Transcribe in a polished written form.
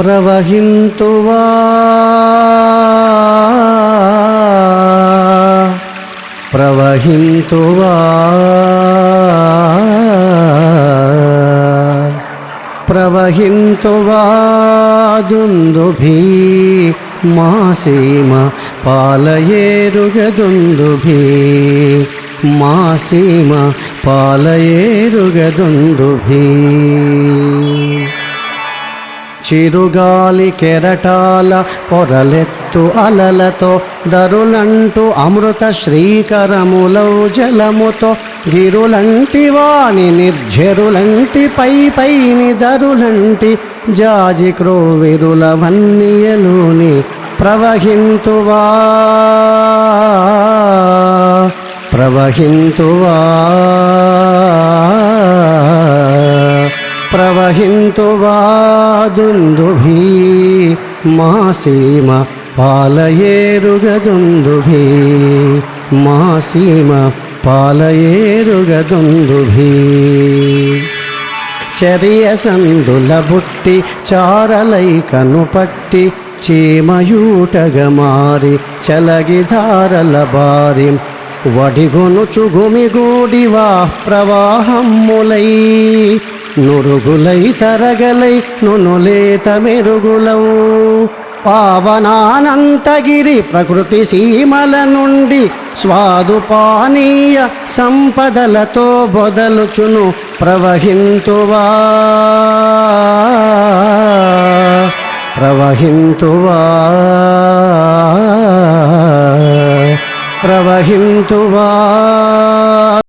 ప్రవహింతువా ప్రవహింతువా ప్రవహింతువా దుందుభి మాసీమ పాలయేరుగదుందుభి మాసీమ పాలయేరుగదుందుభి చిరుగాలి కెరటాల పొరలెత్తు అలలతో దరులంటూ అమృత శ్రీకరములౌ జలముతో గిరులంటి వాణి నిర్ఝరులంటి పై పైని దరులంటి జాజి క్రోవిరుల వన్నియలోని ప్రవహింతువా ప్రవహింతువా ప్రవహింతువా దుందుభి మాసీమ పాలయేరుగదుందుభి మాసీమ పాలయేరుగదుందుభి చర్య సందుల బుట్టి చారలైకను పట్టి చీమయూటగమారి చలగిధారల బారి వడిగొనుచు గుమిగూడివా ప్రవాహమ్ములై నురుగులై తరగలై నునులేత మెరుగులౌ పావనానంతగిరి ప్రకృతి సీమల నుండి స్వాదు పానీయ సంపదలతో బొదలుచును ప్రవహింతువా ప్రవహింతువా ప్రవహింతువా